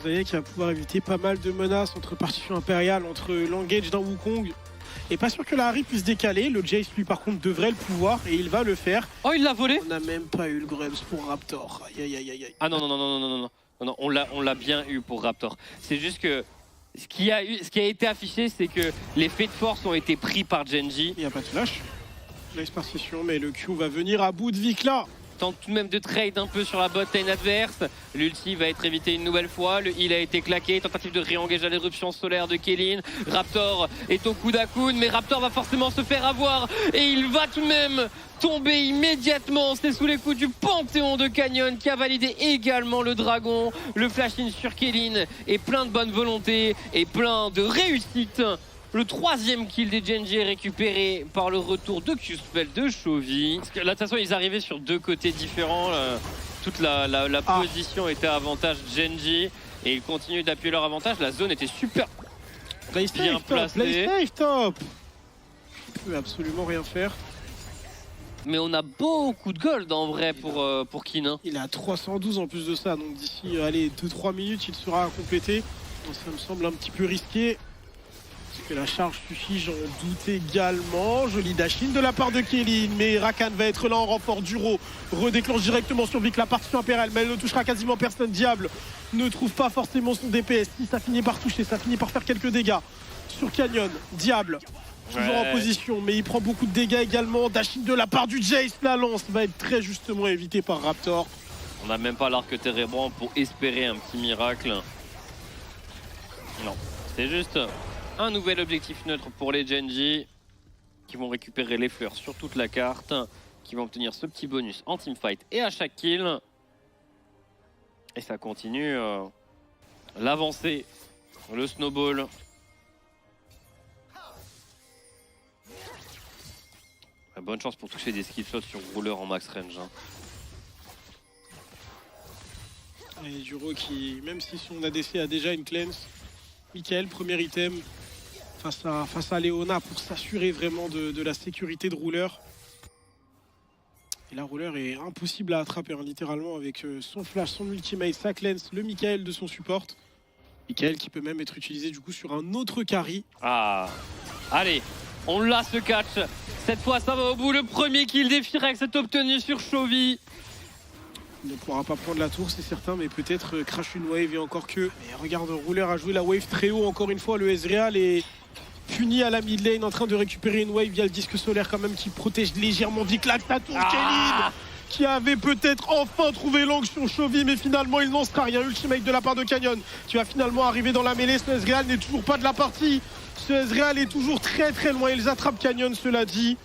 Zayek qui va pouvoir éviter pas mal de menaces entre partition impériale, entre l'engage d'un Wukong. Et pas sûr que la Harry puisse décaler. Le Jace, lui, par contre, devrait le pouvoir et il va le faire. Oh, il l'a volé. On n'a même pas eu le Grubs pour Raptor. Aïe, aïe, aïe, aïe. Ah non, on l'a bien eu pour Raptor. C'est juste que ce qui a été affiché, c'est que les faits de force ont été pris par Genji. Il n'y a pas de flash. Nice partition, mais le Q va venir à bout de Vikla. Tente tout de même de trade un peu sur la bot lane adverse. L'ulti va être évité une nouvelle fois. Le heal a été claqué. Tentative de réengager l'éruption solaire de Kellyn. Raptor est au coude à coude, mais Raptor va forcément se faire avoir. Et il va tout de même tomber immédiatement. C'est sous les coups du Panthéon de Canyon qui a validé également le dragon. Le flash-in sur Kellyn et plein de bonne volonté et plein de réussite. Le 3e kill des Genji est récupéré par le retour de Q-Spell de Chovy. Parce que là, de toute façon, ils arrivaient sur deux côtés différents. Toute la position était à avantage Genji. Et ils continuent d'appuyer leur avantage. La zone était super bien placée. Play safe top. Il peut absolument rien faire. Mais on a beaucoup de gold en vrai pour Kin. Hein. Il est à 312 en plus de ça. Donc d'ici 2-3 minutes, il sera complété. Donc ça me semble un petit peu risqué. Est-ce que la charge suffit? J'en doute également. Joli dash-in de la part de Kellyn, mais Rakan va être là en renfort. Duro redéclenche directement sur Vic la partition impériale, mais elle ne touchera quasiment personne. Diable ne trouve pas forcément son DPS. Si ça finit par toucher, ça finit par faire quelques dégâts sur Canyon. Diable toujours en position, mais il prend beaucoup de dégâts également. Dash-in de la part du Jace, la lance va être très justement évitée par Raptor. On n'a même pas l'arc térébrant pour espérer un petit miracle. Non, c'est juste un nouvel objectif neutre pour les Genji qui vont récupérer les fleurs sur toute la carte, qui vont obtenir ce petit bonus en teamfight et à chaque kill. Et ça continue l'avancée, le snowball. Bonne chance pour toucher des skill shots sur rouleur en max range. Hein. Et Duro qui, même si son ADC a déjà une cleanse, Michael, premier item face à Leona pour s'assurer vraiment de la sécurité de rouleur. Et la rouleur est impossible à attraper, hein, littéralement, avec son flash, son ultimate, sa cleanse, le Michael de son support. Michael qui peut même être utilisé du coup sur un autre carry. Ah, allez, on l'a ce catch. Cette fois ça va au bout, le premier kill des Firex est obtenu sur Chovy. Il ne pourra pas prendre la tour, c'est certain, mais peut-être crash une wave et encore que. Mais regarde, Rouleur a joué la wave très haut encore une fois. Le Ezreal est puni à la mid lane en train de récupérer une wave via le disque solaire quand même qui protège légèrement Vikla. Sa tour, Kellyn qui avait peut-être enfin trouvé l'angle sur Chovy, mais finalement il n'en sera rien. Ultimate de la part de Canyon qui va finalement arriver dans la mêlée. Ce Ezreal n'est toujours pas de la partie. Ce Ezreal est toujours très loin. Ils attrapent Canyon, cela dit.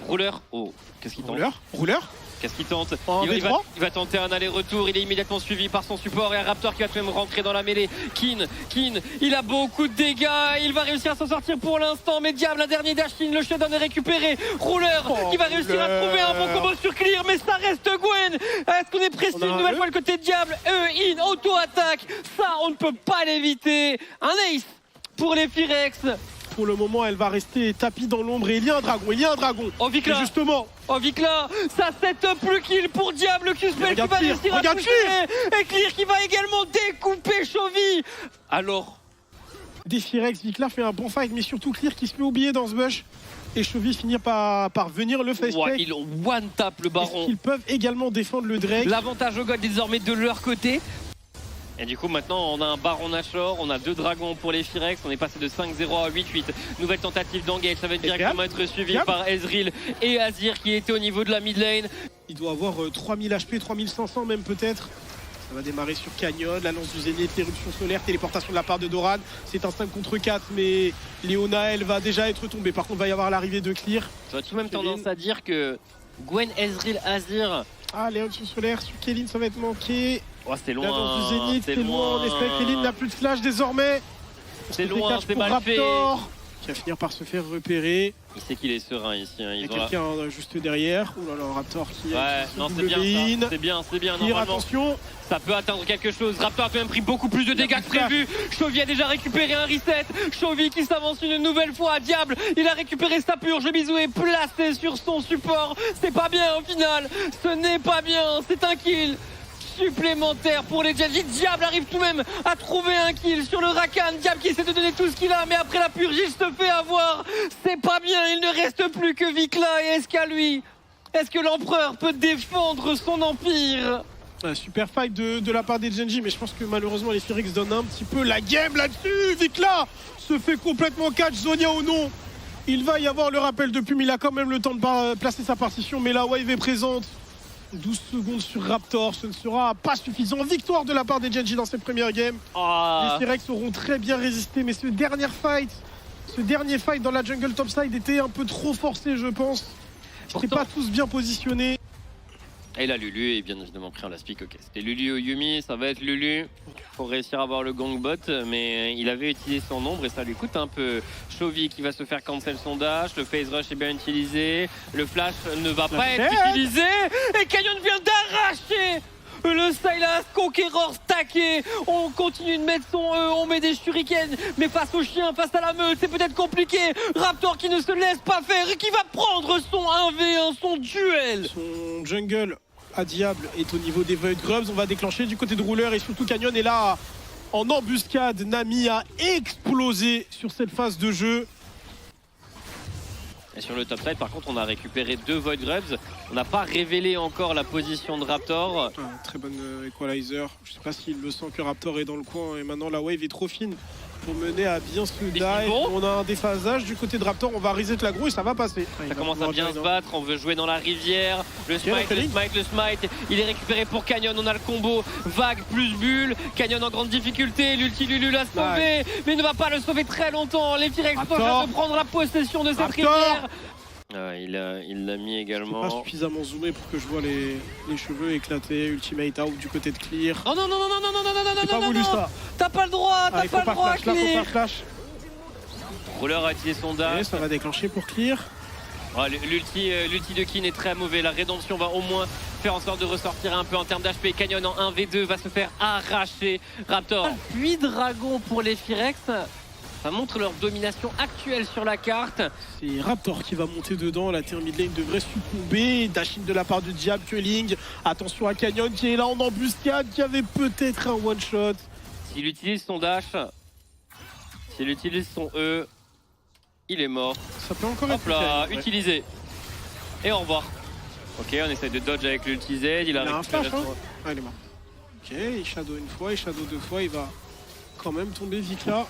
Rouleur, oh, qu'est-ce qu'il tente? Rouleur Qu'est-ce qu'il tente? il va tenter un aller-retour, il est immédiatement suivi par son support et un Raptor qui va tout de même rentrer dans la mêlée. Kin, il a beaucoup de dégâts, il va réussir à s'en sortir pour l'instant, mais diable, un dernier dash-in, le shutdown est récupéré. Rouleur qui va réussir à trouver un bon combo sur Clear, mais ça reste Gwen. Est-ce qu'on est précis une nouvelle fois le côté Diable? In, auto-attaque, ça on ne peut pas l'éviter. Un ace pour les Firex. Pour le moment, elle va rester tapie dans l'ombre et il y a un dragon, Oh Vikla, justement. Oh Vikla, ça set up le kill pour Diable, Q-Spell qui va réussir à toucher. Et Clear qui va également découper Chovy. Alors Firex, Vikla fait un bon fight, mais surtout Clear qui se fait oublier dans ce bush. Et Chovy finit par venir le face check. Ils ont one tap le baron. Ils peuvent également défendre le Drake. L'avantage au God est désormais de leur côté. Et du coup maintenant on a un baron Nashor, on a 2 dragons pour les Firex, on est passé de 5-0 à 8-8. Nouvelle tentative d'engage, ça va directement être suivi par Ezreal et Azir qui était au niveau de la mid lane. Il doit avoir 3000 HP, 3500 même peut-être. Ça va démarrer sur Canyon, la lance du Zénith, l'éruption solaire, téléportation de la part de Doran. C'est un 5 contre 4, mais Leona elle va déjà être tombée. Par contre il va y avoir l'arrivée de Clear. J'aurais tout de même tendance à dire que Gwen, Ezreal, Azir... Ah, l'éruption solaire sur Kellyn, ça va être manqué. Oh, c'est loin. La danse du Zénith, c'est loin. On espère que Kellyn n'a plus de flash désormais. C'est loin, c'est mal fait. Qui va finir par se faire repérer. Il sait qu'il est serein ici. Hein. Il y a quelqu'un juste derrière. Oh là là, Raptor qui non, c'est bien, c'est bien. Tire, attention. Ça peut atteindre quelque chose. Raptor a quand même pris beaucoup plus de dégâts que prévu. Chovy a déjà récupéré un reset. Chovy qui s'avance une nouvelle fois. Diable, il a récupéré sa purge. Bisou est placé sur son support. C'est pas bien au final. Ce n'est pas bien. C'est un kill supplémentaire pour les Genji. Diable arrive tout de même à trouver un kill sur le Rakan. Diable qui essaie de donner tout ce qu'il a, mais après la purge, il se fait avoir. C'est pas bien, il ne reste plus que Vikla. Et est-ce qu'à lui, est-ce que l'empereur peut défendre son empire? Super fight de la part des Genji, mais je pense que malheureusement les Phoenix donnent un petit peu la game là-dessus. Vikla se fait complètement catch, Zonia ou non. Il va y avoir le rappel de Pum, il a quand même le temps de placer sa partition, mais la wave est présente. 12 secondes sur Raptor, ce ne sera pas suffisant. Victoire de la part des Genji dans cette première game. Les Phoenix auront très bien résisté, mais ce dernier fight dans la jungle topside était un peu trop forcé, je pense. Ils n'étaient pas tous bien positionnés. Et là Lulu est bien évidemment pris en last pick. Ok, c'était Lulu au Yumi, ça va être Lulu pour réussir à avoir le gangbot, mais il avait utilisé son ombre et ça lui coûte un peu. Chovy qui va se faire cancel son dash, le phase rush est bien utilisé, le flash ne va pas être utilisé et Canyon vient d'arracher le Sylas, Conqueror stacké. On continue de mettre son E, on met des shurikens, mais face au chien, face à la meute, c'est peut-être compliqué. Raptor qui ne se laisse pas faire et qui va prendre son 1v1, son duel. Son jungle à Diable est au niveau des Void Grubs. On va déclencher du côté de Rouleur et surtout Canyon est là en embuscade. Nami a explosé sur cette phase de jeu. Et sur le top side, par contre, on a récupéré 2 Void Grubs. On n'a pas révélé encore la position de Raptor. Très bonne equalizer. Je sais pas s'il me sent que Raptor est dans le coin et maintenant la wave est trop fine pour mener à bien se dive. On a un déphasage du côté de Raptor. On va reset l'aggro et ça va passer. Ça commence à bien se battre. On veut jouer dans la rivière. Le smite. Il est récupéré pour Canyon. On a le combo vague plus bulle. Canyon en grande difficulté. L'ulti Lulu l'a sauvé, mais il ne va pas le sauver très longtemps. Les T-Rex peuvent prendre la possession de cette rivière. Il l'a mis également. Pas suffisamment zoomé pour que je vois les cheveux éclater. Ultimate out du côté de Clear. Oh non, J'ai pas voulu ça. T'as pas le droit, t'as pas le droit, Clear. Roller a utilisé son dash. Ça va déclencher pour Clear. L'ulti de Kin est très mauvais. La rédemption va au moins faire en sorte de ressortir un peu en termes d'HP. Canyon en 1v2 va se faire arracher. Raptor. Puis Dragon pour les Phoenix. Ça montre leur domination actuelle sur la carte. C'est Raptor qui va monter dedans. La terre mid lane devrait succomber. Dashing de la part du Diable, Quelling. Attention à Canyon qui est là en embuscade, qui avait peut-être un one shot. S'il utilise son dash, s'il utilise son E, il est mort. Ça peut encore être là, utilisé. Et au revoir. Ok, on essaye de dodge avec l'ulti Z. Il a un flash, hein. Il est mort. Ok, il shadow une fois, il shadow 2 fois. Il va quand même tomber Vikla.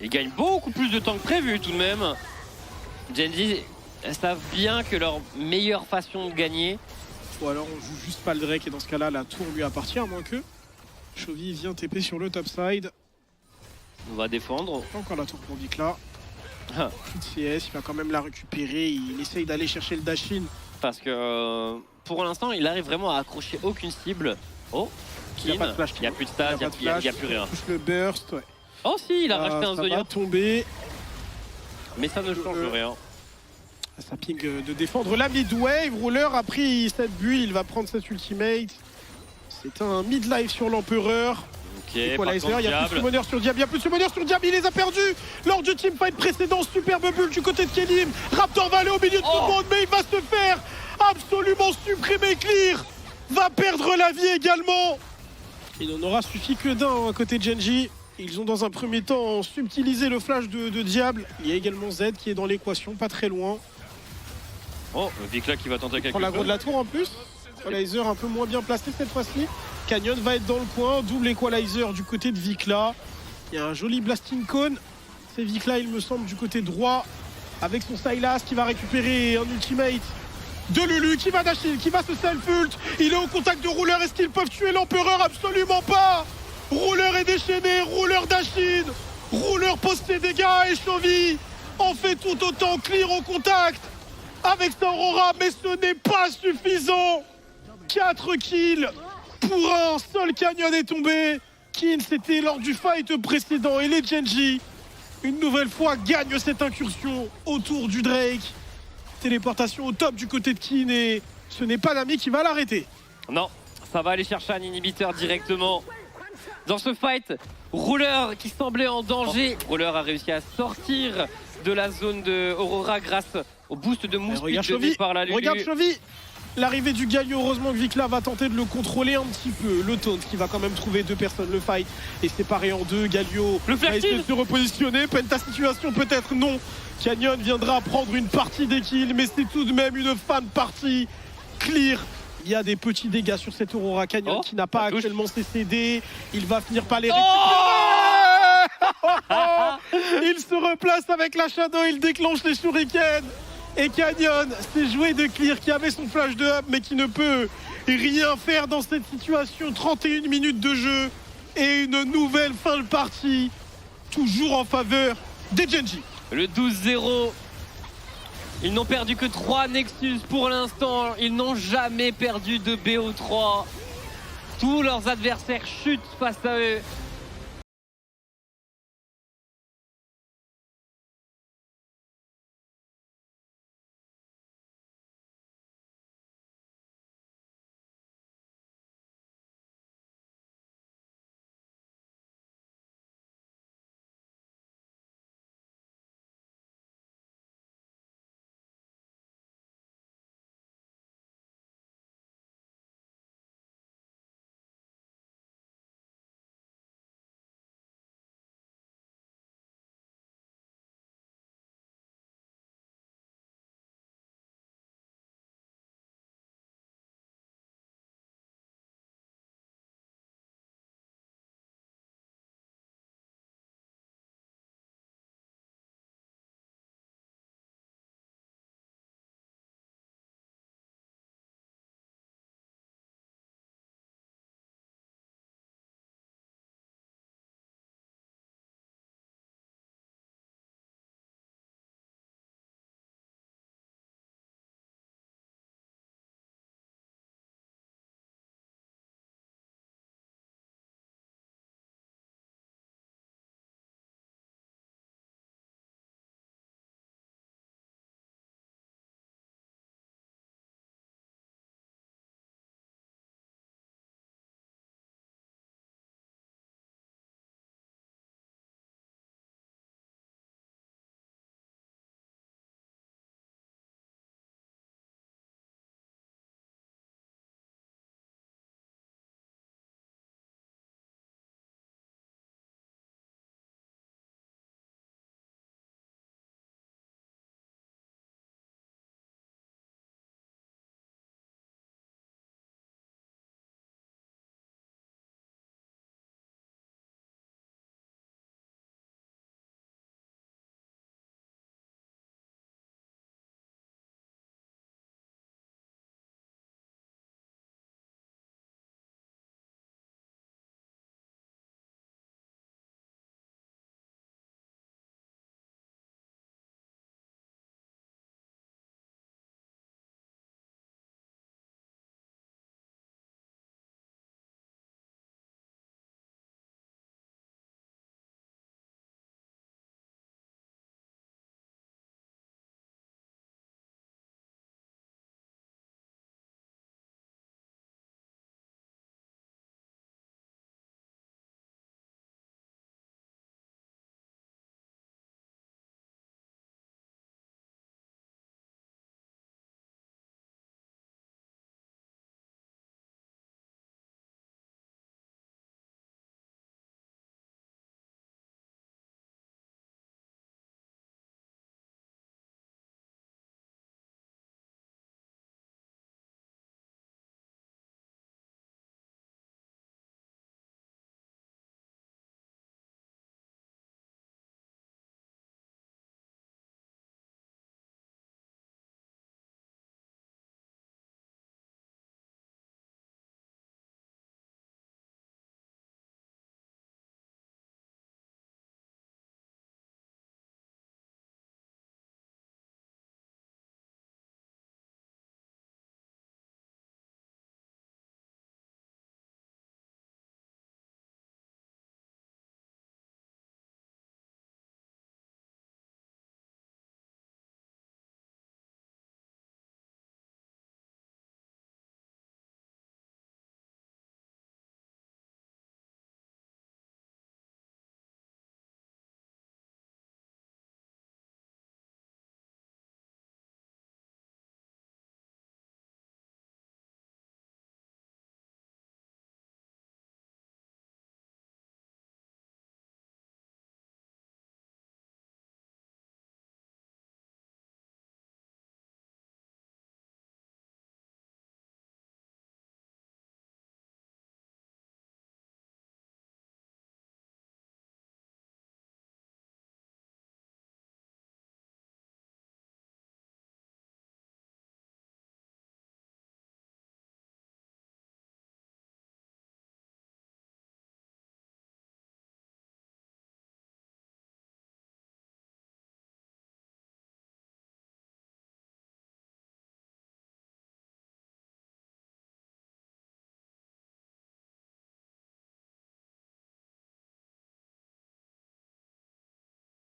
Ils gagnent beaucoup plus de temps que prévu tout de même. Genji savent bien que leur meilleure façon de gagner. Ou alors on joue juste pas le Drake et dans ce cas-là la tour lui appartient à moins que. Chovy vient TP sur le top side. On va défendre. Encore la tour pour Vikla. Plus de CS, il va quand même la récupérer. Il essaye d'aller chercher le dash-in. Parce que pour l'instant il arrive vraiment à accrocher aucune cible. Oh, il n'y a pas de flash. Il n'y a plus de stats, il n'y a plus rien. Il touche le burst, ouais. Oh si, il a racheté un Zonia. Ça va tomber. Mais ça ne change rien. Ça ping de défendre la mid-wave. Roller a pris cette bulle, il va prendre cette ultimate. C'est un mid-life sur l'empereur. Ok, il y a plus de summoner sur Diable, il les a perdus lors du teamfight précédent. Superbe bulle du côté de Kelim. Raptor va aller au milieu de tout le monde, mais il va se faire absolument supprimer. Clear va perdre la vie également. Il n'en aura suffi que d'un à côté de Genji. Ils ont dans un premier temps subtilisé le flash de Diable. Il y a également Z qui est dans l'équation, pas très loin. Oh, Vikla qui va tenter quelque chose. Prend l'aggro de la tour en plus. Equalizer un peu moins bien placé cette fois-ci. Canyon va être dans le coin, double equalizer du côté de Vikla. Il y a un joli blasting cone. C'est Vikla, il me semble, du côté droit. Avec son Sylas qui va récupérer un ultimate de Lulu qui va dasher, qui va se self-ult. Il est au contact de Rouleur. Est-ce qu'ils peuvent tuer l'empereur? Absolument pas. Rouleur est déchaîné, Rouleur Dashin, Rouleur pose ses dégâts et Chovy en fait tout autant. Clear au contact avec sa Aurora, mais ce n'est pas suffisant. 4 kills pour un seul. Canyon est tombé. Kin, c'était lors du fight précédent et les Genji, une nouvelle fois, gagnent cette incursion autour du Drake. Téléportation au top du côté de Kin et ce n'est pas Nami qui va l'arrêter. Non, ça va aller chercher un inhibiteur directement. Dans ce fight, Rouleur qui semblait en danger. Rouleur a réussi à sortir de la zone de Aurora grâce au boost de Mousse donné par la Lulu. Regarde Chovy. l'arrivée du Galio. Heureusement que Vikla va tenter de le contrôler un petit peu. Le taunt qui va quand même trouver deux personnes. Le fight est séparé en deux. Galio va essayer de se repositionner. Penta situation peut-être non. Canyon viendra prendre une partie des kills, mais c'est tout de même une fan partie clear. Il y a des petits dégâts sur cette Aurora. Canyon qui n'a pas actuellement ses CD. Il va finir par les récupérer. Il se replace avec la Shadow. Il déclenche les shurikens. Et Canyon s'est joué de clear qui avait son flash de up mais qui ne peut rien faire dans cette situation. 31 minutes de jeu et une nouvelle fin de partie. Toujours en faveur des Gen.G. Le 12-0. Ils n'ont perdu que 3 Nexus pour l'instant. Ils n'ont jamais perdu de BO3. Tous leurs adversaires chutent face à eux.